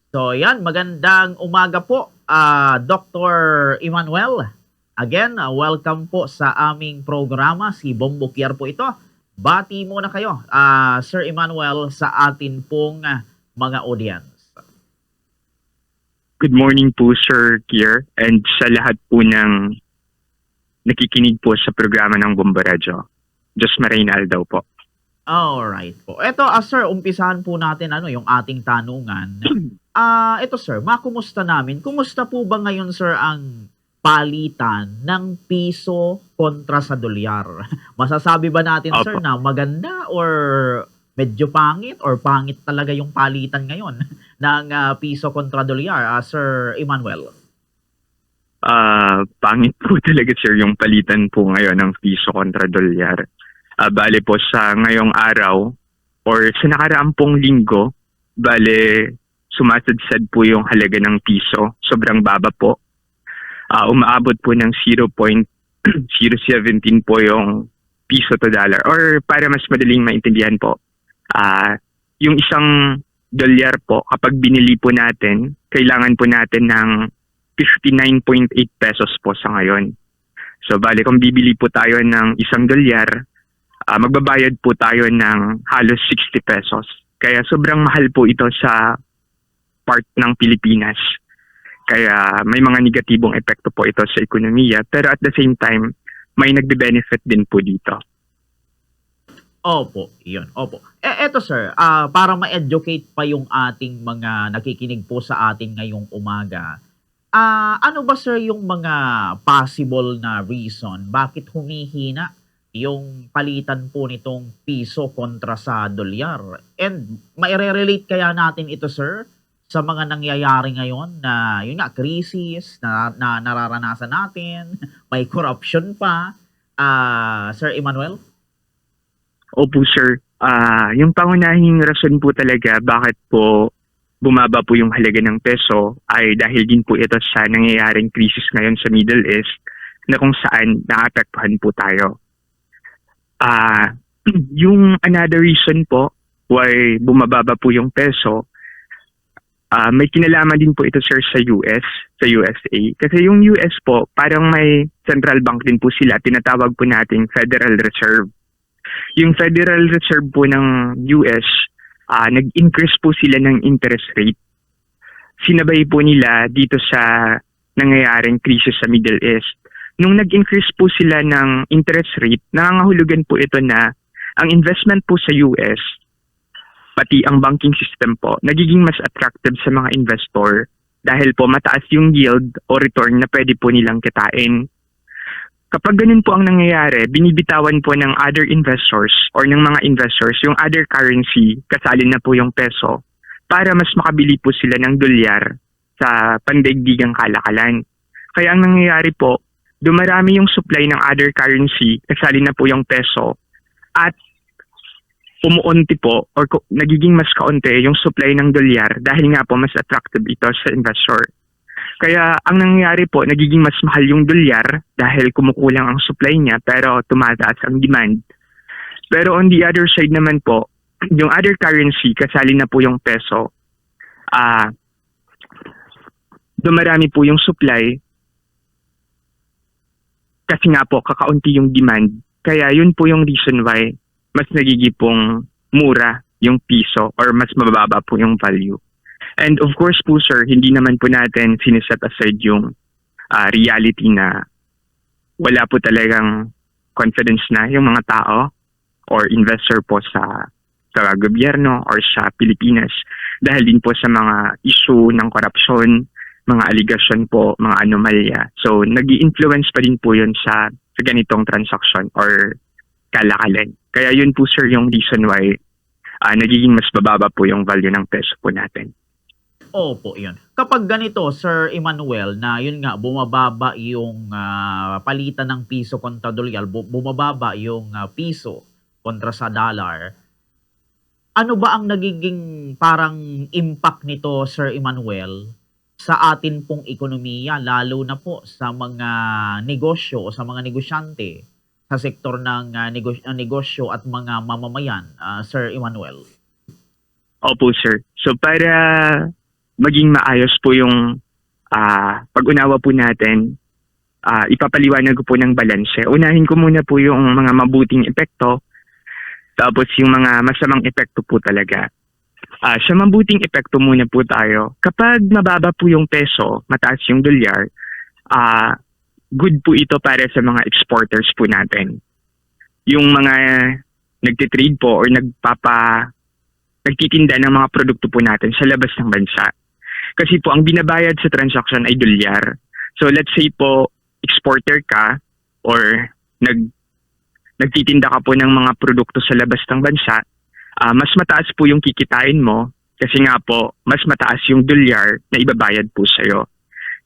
So yan, magandang umaga po, Dr. Emmanuel. Again, welcome po sa aming programa. Si Bombo Kier po ito. Bati muna kayo, Sir Emmanuel, sa atin pong mga audience. Good morning po, Sir Kier, and sa lahat po ng nakikinig po sa programa ng Bombo Radio. Diyos Marinal daw po. Alright po. Ito, sir, umpisahan po natin yung ating tanungan. Ito, sir, makumusta namin. Kumusta po ba ngayon, sir, ang palitan ng piso kontra sa dolyar? Masasabi ba natin, Opo. sir, na maganda or medyo pangit or pangit talaga yung palitan ngayon ng piso kontra dolyar, Sir Emmanuel? Pangit po talaga, sir, yung palitan po ngayon ng piso kontra dolyar. Bale po sa ngayong araw or sa nakaraang pong linggo, bale sumasadsad po yung halaga ng piso. Sobrang baba po. Umaabot po ng 0.017 po yung piso to dollar. Or para mas madaling maintindihan po, yung isang dolyar po, kapag binili po natin, kailangan po natin ng 59.8 pesos po sa ngayon. So bale kung bibili po tayo ng isang dolyar, magbabayad po tayo ng halos 60 pesos. Kaya sobrang mahal po ito sa part ng Pilipinas. Kaya may mga negatibong epekto po ito sa ekonomiya. Pero at the same time, may nagbe-benefit din po dito. Opo, yun. Opo. Eto, sir, para ma-educate pa yung ating mga nakikinig po sa atin ngayong umaga, ano ba, sir, yung mga possible na reason bakit humihina yung palitan po nitong piso kontra sa dolyar? And maire-relate kaya natin ito, sir, sa mga nangyayari ngayon na yun nga, krisis na nararanasan natin, may corruption pa, Sir Emmanuel? Opo, sir. Yung pangunahing rason po talaga bakit po bumaba po yung halaga ng peso ay dahil din po ito sa nangyayaring krisis ngayon sa Middle East na kung saan naapektuhan po tayo. Yung another reason po why bumababa po yung peso, may kinalaman din po ito, sir, sa USA. Kasi yung US po, parang may central bank din po sila, tinatawag po nating Federal Reserve. Yung Federal Reserve po ng US, nag-increase po sila ng interest rate. Sinabay po nila dito sa nangyayaring krisis sa Middle East. Nung nag-increase po sila ng interest rate, nangangahulugan po ito na ang investment po sa US, pati ang banking system po, nagiging mas attractive sa mga investor dahil po mataas yung yield o return na pwede po nilang kitain. Kapag ganun po ang nangyayari, binibitawan po ng other investors or ng mga investors yung other currency, kasali na po yung peso, para mas makabili po sila ng dolyar sa pandaigdigang kalakalan. Kaya ang nangyayari po, dumarami yung supply ng other currency, kasali na po yung peso, at umuunti po or nagiging mas kaunti yung supply ng dolyar dahil nga po mas attractive ito sa investor. Kaya ang nangyayari po, nagiging mas mahal yung dolyar dahil kumukulang ang supply niya pero tumataas ang demand. Pero on the other side naman po, yung other currency, kasali na po yung peso, dumarami po yung supply kasi nga po kakaunti yung demand. Kaya yun po yung reason why mas nagiging pong mura yung piso or mas mababa po yung value. And of course po, sir, hindi naman po natin siniset aside yung reality na wala po talagang confidence na yung mga tao or investor po sa gobyerno or sa Pilipinas dahil din po sa mga issue ng korupsyon, mga allegation po, mga anomalya. So nag-i-influence pa din po yun sa ganitong transaction or kalakalan. Kaya yun po, sir, yung reason why nagiging mas bababa po yung value ng peso po natin. Opo, yun. Kapag ganito, Sir Emmanuel, na yun nga, bumababa yung palitan ng piso kontra dolyar, bumababa yung piso kontra sa dollar, ano ba ang nagiging parang impact nito, Sir Emmanuel, sa atin pong ekonomiya, lalo na po sa mga negosyo o sa mga negosyante sa sektor ng negosyo at mga mamamayan, Sir Emmanuel? Opo, sir. So para maging maayos po yung pag-unawa po natin, ipapaliwanag ko po ng balanse. Unahin ko muna po yung mga mabuting epekto, tapos yung mga masamang epekto po talaga. Sa mabuting epekto muna po tayo. Kapag mababa po yung peso, mataas yung dolyar, good po ito para sa mga exporters po natin. Yung mga nagtitrade po or nagtitinda ng mga produkto po natin sa labas ng bansa. Kasi po ang binabayad sa transaction ay dolyar. So let's say po exporter ka or nagtitinda ka po ng mga produkto sa labas ng bansa, mas mataas po yung kikitain mo kasi nga po mas mataas yung dolyar na ibabayad po sa'yo.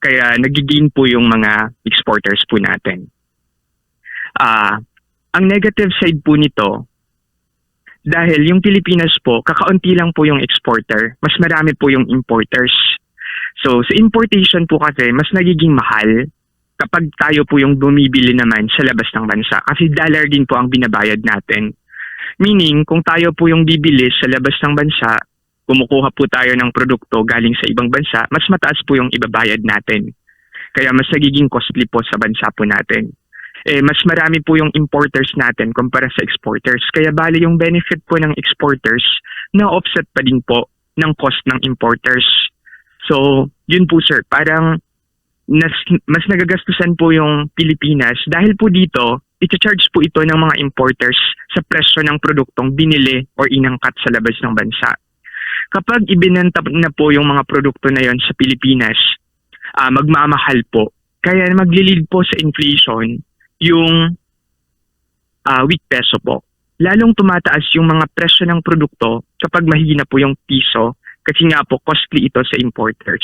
Kaya nagiging po yung mga exporters po natin. Ang negative side po nito, dahil yung Pilipinas po, kakaunti lang po yung exporter, mas marami po yung importers. So sa importation po kasi, mas nagiging mahal kapag tayo po yung bumibili naman sa labas ng bansa. Kasi dollar din po ang binabayad natin. Meaning, kung tayo po yung bibili sa labas ng bansa, kumukuha po tayo ng produkto galing sa ibang bansa, mas mataas po yung ibabayad natin. Kaya mas nagiging costly po sa bansa po natin. Mas marami po yung importers natin kumpara sa exporters. Kaya bali yung benefit po ng exporters na offset pa din po ng cost ng importers. So, yun po sir, parang mas nagagastusan po yung Pilipinas dahil po dito, i-charge po ito ng mga importers sa presyo ng produktong binili or inangkat sa labas ng bansa. Kapag ibinenta na po yung mga produkto na yon sa Pilipinas, magmamahal po. Kaya maglilid po sa inflation yung weak peso po. Lalong tumataas yung mga presyo ng produkto kapag mahina po yung piso kasi nga po costly ito sa importers.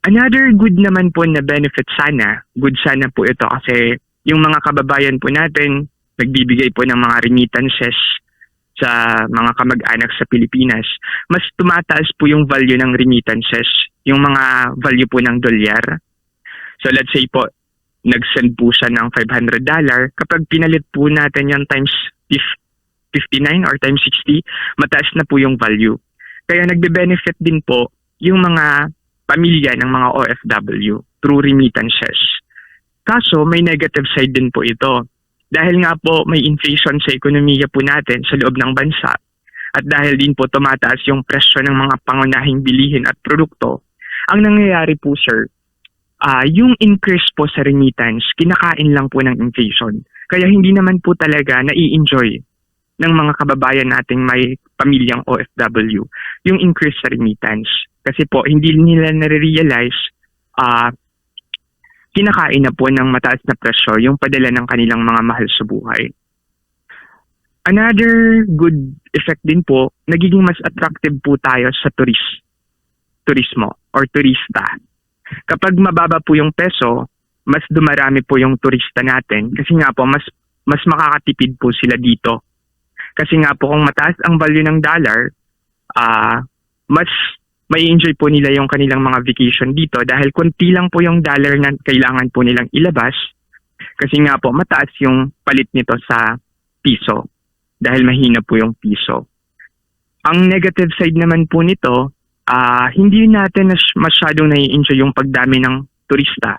Another good naman po na benefit sana, good sana po ito kasi yung mga kababayan po natin nagbibigay po ng mga remittances sa mga kamag-anak sa Pilipinas, mas tumataas po yung value ng remittances, yung mga value po ng dolyar. So let's say po, nag-send po siya ng $500, kapag pinalit po natin yung times 59 or times 60, mataas na po yung value. Kaya nagbe-benefit din po yung mga pamilya ng mga OFW through remittances. Kaso may negative side din po ito. Dahil nga po may inflation sa ekonomiya po natin sa loob ng bansa at dahil din po tumataas yung presyo ng mga pangunahing bilihin at produkto, ang nangyayari po sir, yung increase po sa remittance, kinakain lang po ng inflation. Kaya hindi naman po talaga nai-enjoy ng mga kababayan nating may pamilyang OFW yung increase sa remittance. Kasi po hindi nila nare-realize kinakain na po ng mataas na presyo yung padala ng kanilang mga mahal sa buhay. Another good effect din po, nagiging mas attractive po tayo sa turismo or turista. Kapag mababa po yung peso, mas dumarami po yung turista natin kasi nga po mas makakatipid po sila dito. Kasi nga po kung mataas ang value ng dollar, mas may enjoy po nila yung kanilang mga vacation dito dahil konti lang po yung dollar na kailangan po nilang ilabas kasi nga po mataas yung palit nito sa piso dahil mahina po yung piso. Ang negative side naman po nito, hindi natin masyadong nai-enjoy yung pagdami ng turista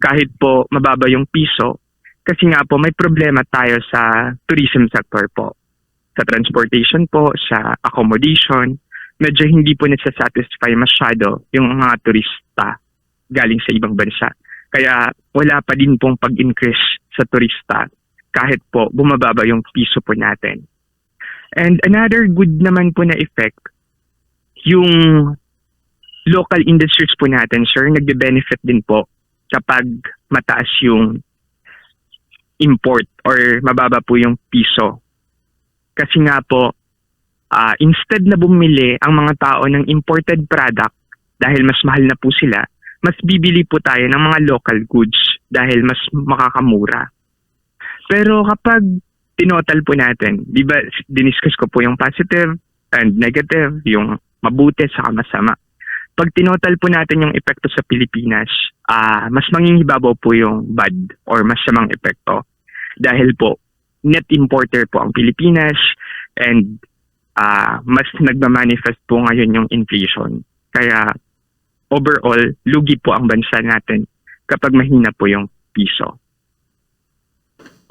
kahit po mababa yung piso kasi nga po may problema tayo sa tourism sector po. Sa transportation po, sa accommodation, medyo hindi po nagsasatisfy masyado yung mga turista galing sa ibang bansa. Kaya wala pa din pong pag-increase sa turista kahit po bumababa yung piso po natin. And another good naman po na effect, yung local industries po natin, sir, nagbe-benefit din po kapag mataas yung import or mababa po yung piso. Kasi nga po, instead na bumili ang mga tao ng imported product dahil mas mahal na po sila, mas bibili po tayo ng mga local goods dahil mas makakamura. Pero kapag tinotal po natin, di ba diniscuss ko po yung positive and negative, yung mabuti sa masama. Pag tinotal po natin yung epekto sa Pilipinas, mas mangingibabaw po yung bad or masamang epekto. Dahil po, net importer po ang Pilipinas and mas nagmamanifest po ngayon yung inflation. Kaya overall, lugi po ang bansa natin kapag mahina po yung piso.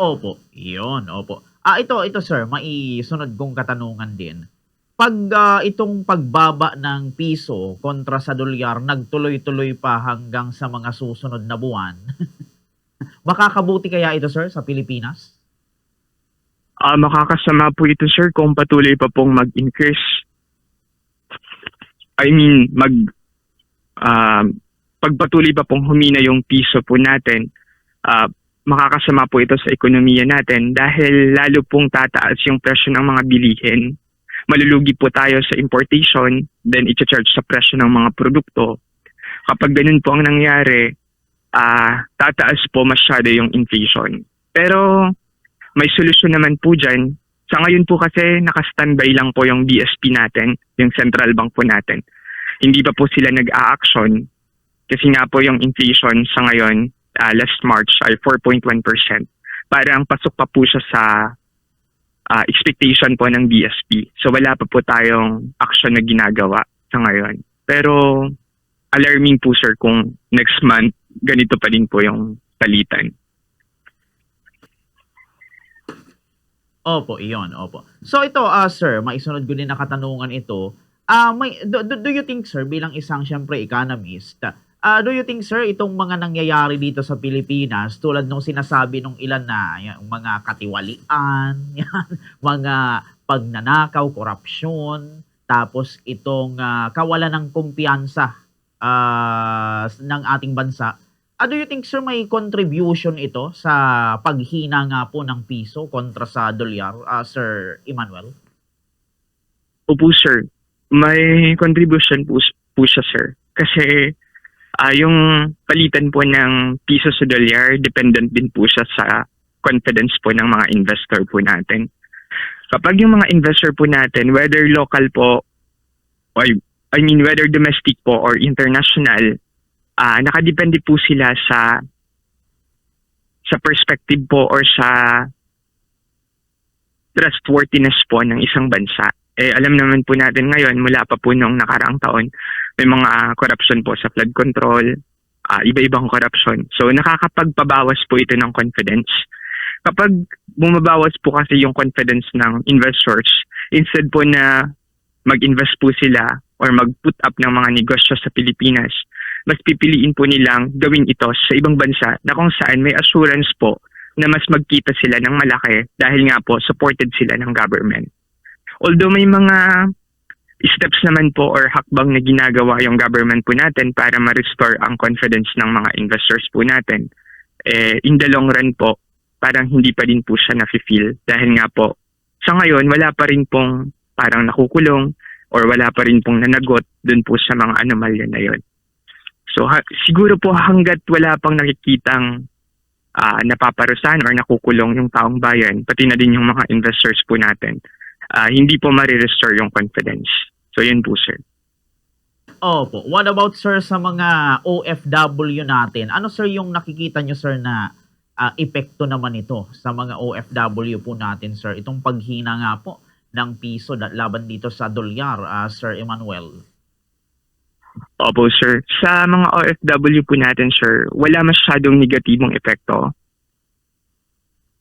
Opo, iyon, opo. Ito sir, maisunod kong katanungan din. Pag itong pagbaba ng piso kontra sa dolyar nagtuloy-tuloy pa hanggang sa mga susunod na buwan, makakabuti kaya ito sir sa Pilipinas? Makakasama po ito, sir, kung patuloy pa pong mag-increase. I mean, pagpatuloy pa pong humina yung piso po natin, makakasama po ito sa ekonomiya natin dahil lalo pong tataas yung presyo ng mga bilihin. Malulugi po tayo sa importation, then i-charge sa presyo ng mga produkto. Kapag ganun po ang nangyari, tataas po masyado yung inflation. Pero may solusyon naman po dyan. Sa ngayon po kasi naka-standby lang po yung BSP natin, yung central bank po natin. Hindi pa po sila nag-a-action kasi nga po yung inflation sa ngayon, last March ay 4.1%. Parang pasok pa po siya sa expectation po ng BSP. So wala pa po tayong action na ginagawa sa ngayon. Pero alarming po, sir, kung next month ganito pa din po yung palitan. Opo, iyon, opo. So ito, sir, maisunod ko din na katanungan ito. Do you think, sir, bilang isang, syempre, economist, do you think, sir, itong mga nangyayari dito sa Pilipinas, tulad nung sinasabi nung ilan na, yung mga katiwalian, yan, mga pagnanakaw, korupsyon, tapos itong kawalan ng kumpiyansa ng ating bansa, do you think, sir, may contribution ito sa paghina nga po ng piso kontra sa dolyar, Sir Emmanuel? Opo, sir. May contribution po siya, sir. Kasi yung palitan po ng piso sa dolyar, dependent din po siya sa confidence po ng mga investor po natin. Kapag yung mga investor po natin, whether local po, or I mean whether domestic po or international, nakadepende po sila sa perspective po or sa trustworthiness po ng isang bansa. Alam naman po natin ngayon, mula pa po noong nakaraang taon, may mga corruption po sa flood control, iba-ibang corruption. So nakakapagpabawas po ito ng confidence. Kapag bumabawas po kasi yung confidence ng investors, instead po na mag-invest po sila or mag-put up ng mga negosyo sa Pilipinas, mas pipiliin po nilang gawin ito sa ibang bansa na kung saan may assurance po na mas magkita sila ng malaki dahil nga po supported sila ng government. Although may mga steps naman po or hakbang na ginagawa yung government po natin para ma-restore ang confidence ng mga investors po natin, in the long run po, parang hindi pa din po siya na-feel dahil nga po sa ngayon wala pa rin pong parang nakukulong or wala pa rin pong nanagot dun po sa mga anomalya na yon. So siguro po hanggat wala pang nakikitang napaparusahan or nakukulong yung taong bayan, pati na din yung mga investors po natin, hindi po ma-restore yung confidence. So yun po, sir. Opo. What about, sir, sa mga OFW natin? Ano, sir, yung nakikita nyo, sir, na epekto naman ito sa mga OFW po natin, sir? Itong paghina nga po ng piso laban dito sa dolyar, Sir Emmanuel. Opo, sir. Sa mga OFW po natin, sir, wala masyadong negatibong epekto.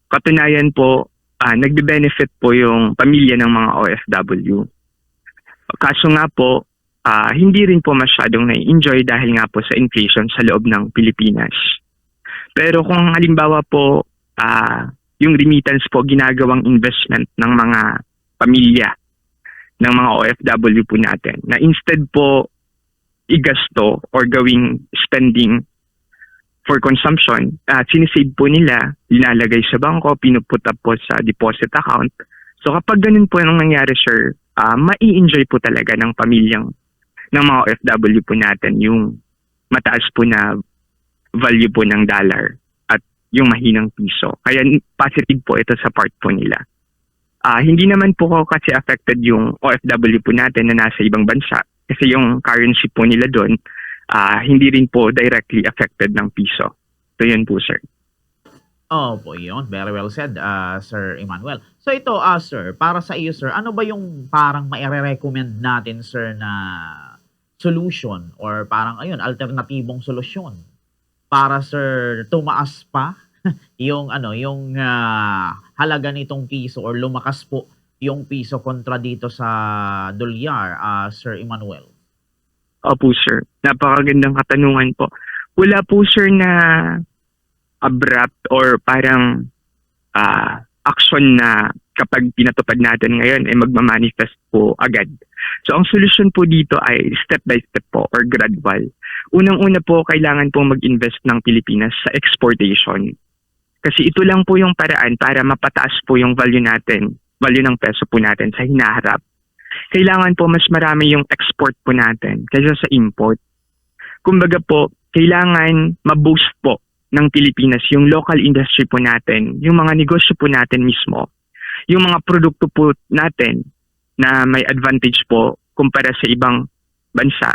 Katunayan po, nagbe-benefit po yung pamilya ng mga OFW. Kaso nga po, hindi rin po masyadong na-enjoy dahil nga po sa inflation sa loob ng Pilipinas. Pero kung halimbawa po, yung remittance po ginagawang investment ng mga pamilya ng mga OFW po natin, na instead po igasto or gawing spending for consumption, sinisave po nila, linalagay sa bangko, pinuput up po sa deposit account. So kapag ganun po yung nangyari, sir, mai-enjoy po talaga ng pamilyang ng mga OFW po natin yung mataas po na value po ng dollar at yung mahinang piso. Kaya positive po ito sa part po nila. Hindi naman po kasi affected yung OFW po natin na nasa ibang bansa kasi yung currency po nila doon, hindi rin po directly affected ng piso. So yun po, sir. Opo, yun. Very well said, Sir Emmanuel. So ito, sir, para sa iyo, sir, ano ba yung parang maire-recommend natin, sir, na solution or parang ayun, alternatibong solusyon para sir tumaas pa yung ano, yung halaga nitong piso or lumakas po yung piso kontra dito sa dolyar, Sir Emmanuel? Opo, sir. Napakagandang katanungan po. Wala po, sir, na abrupt or parang action na kapag pinatupad natin ngayon ay magmamanifest po agad. So ang solusyon po dito ay step by step po or gradual. Unang-una po, kailangan po mag-invest ng Pilipinas sa exportation. Kasi ito lang po yung paraan para mapataas po yung value natin, value ng peso po natin sa hinaharap. Kailangan po mas marami yung export po natin kaysa sa import. Kumbaga po, kailangan ma-boost po ng Pilipinas yung local industry po natin, yung mga negosyo po natin mismo, yung mga produkto po natin na may advantage po kumpara sa ibang bansa.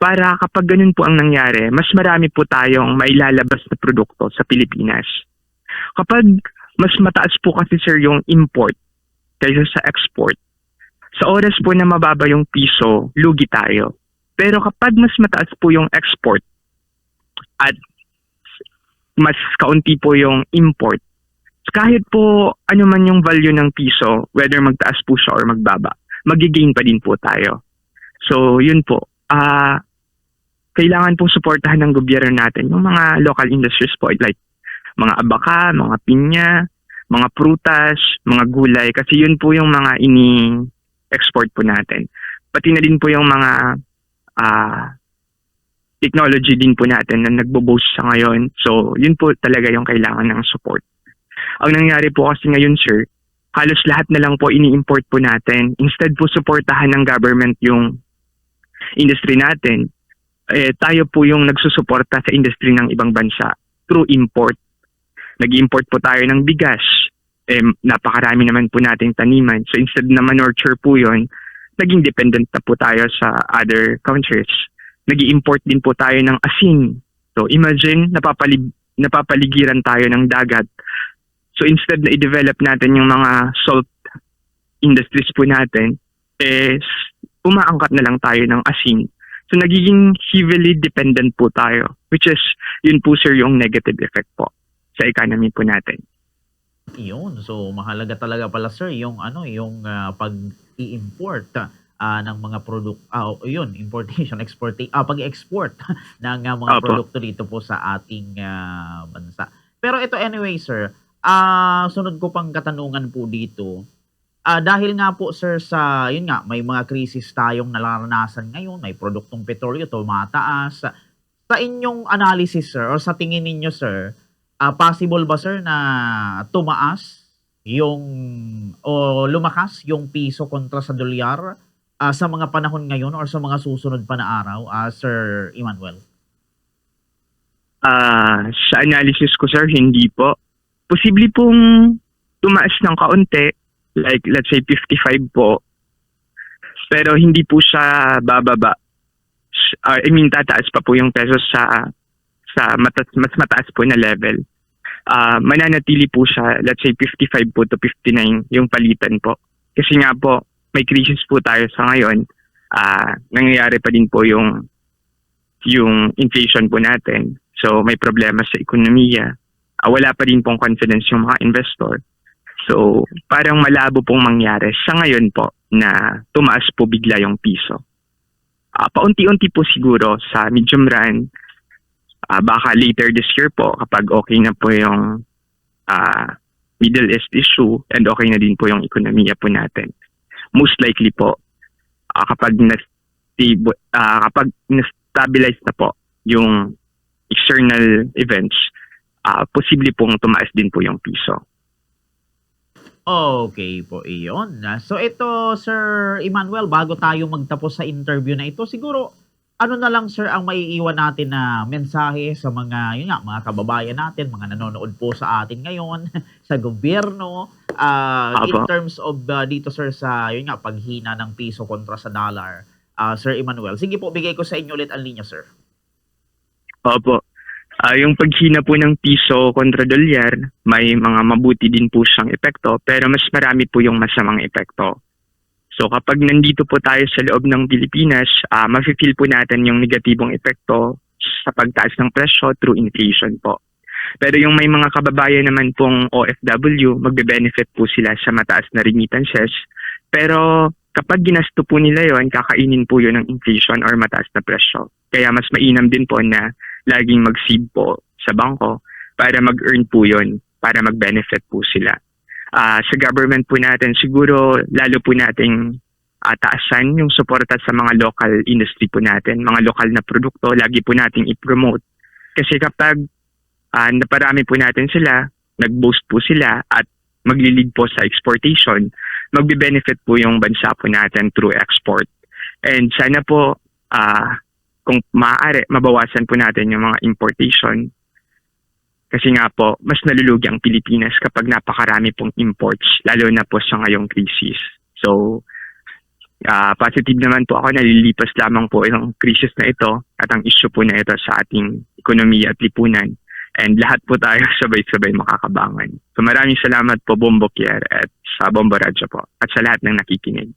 Para kapag ganun po ang nangyari, mas marami po tayong mailalabas na produkto sa Pilipinas. Kapag mas mataas po kasi sir yung import kaysa sa export, sa oras po na mababa yung piso, lugi tayo. Pero kapag mas mataas po yung export at mas kaunti po yung import, kahit po ano man yung value ng piso, whether magtaas po siya or magbaba, magigain pa din po tayo. So yun po, kailangan pong suportahan ng gobyerno natin yung mga local industries po like mga abaka, mga pinya, mga prutas, mga gulay, kasi yun po yung mga ini-export po natin. Pati na din po yung mga technology din po natin na nagbo-boost sa ngayon. So, yun po talaga yung kailangan ng support. Ang nangyari po kasi ngayon, sir, halos lahat na lang po ini-import po natin. Instead po suportahan ng government yung industry natin, tayo po yung nagsusuporta sa industry ng ibang bansa through import. Nag-import po tayo ng bigas. Napakarami naman po nating taniman. So, instead na ma-nurture po yun, naging dependent na po tayo sa other countries. Nag-i-import din po tayo ng asin. So imagine, napapaligiran tayo ng dagat. So instead na i-develop natin yung mga salt industries po natin, umaangkat na lang tayo ng asin. So nagiging heavily dependent po tayo, which is yun po sir yung negative effect po sa economy po natin. Yun. So mahalaga talaga pala sir yung yung pag-i-import ng mga yun, importation, pag-export ng mga Opo. produkto dito po sa ating bansa. Pero ito anyway sir, sunod ko pang katanungan po dito. Dahil nga po sir sa yun nga may mga krisis tayong nararanasan ngayon, may produktong petrolyo tumataas. Sa inyong analysis sir or sa tingin ninyo sir, possible ba sir na tumaas yung o lumakas yung piso kontra sa dolyar sa mga panahon ngayon or sa mga susunod pa na araw, Sir Emmanuel? Sa analysis ko sir, hindi po. Posible pong tumaas ng kaunti, like let's say 55 po, pero hindi po siya bababa. Tataas pa po yung peso sa mas mataas po na level. Mananatili po siya, let's say 55 po to 59 yung palitan po. Kasi nga po, may crisis po tayo sa ngayon. Nangyayari pa din po yung inflation po natin. So may problema sa ekonomiya. Wala pa din pong confidence yung mga investor. So parang malabo pong mangyari sa ngayon po na tumaas po bigla yung piso. Paunti-unti po siguro sa medium run, baka later this year po kapag okay na po yung Middle East issue and okay na din po yung ekonomiya po natin. Most likely po kapag na-stabilize na po yung external events, posible pong tumaas din po yung piso. Okay po, iyon. So ito, Sir Emmanuel, bago tayo magtapos sa interview na ito, siguro, ano na lang sir ang maiiwan natin na mensahe sa mga, yun nga, mga kababayan natin, mga nanonood po sa atin ngayon, sa gobyerno, in terms of dito sir sa, yun nga, paghina ng piso kontra sa dollar. Sir Emmanuel, sige po, bigay ko sa inyo ulit ang linya, sir. Opo. Yung paghina po ng piso kontra dolyar, may mga mabuti din po siyang epekto, pero mas marami po yung masamang epekto. So kapag nandito po tayo sa loob ng Pilipinas, mafe-feel po natin yung negatibong epekto sa pagtaas ng presyo through inflation po. Pero yung may mga kababayan naman pong OFW, magbe-benefit po sila sa mataas na remittances. Pero kapag ginasto po nila yon, kakainin po yun ng inflation or mataas na presyo. Kaya mas mainam din po na laging mag-save po sa bangko para mag-earn po yun, para mag-benefit po sila. Sa government po natin, siguro lalo po nating taasan yung suporta sa mga local industry po natin, mga lokal na produkto, lagi po nating i-promote. Kasi kapag naparami po natin sila, nag-boost po sila at magli-lead po sa exportation, magbe-benefit po yung bansa po natin through export. And sana po, kung maaari, mabawasan po natin yung mga importation. Kasi nga po, mas nalulugi ang Pilipinas kapag napakarami pong imports, lalo na po sa ngayong crisis. So, positive naman po ako, nalilipas lamang po yung crisis na ito at ang issue po na ito sa ating ekonomiya at lipunan. And lahat po tayo sabay-sabay makakabangon. So maraming salamat po, Bombo Kier, at sa Bombo Radyo po, at sa lahat ng nakikinig.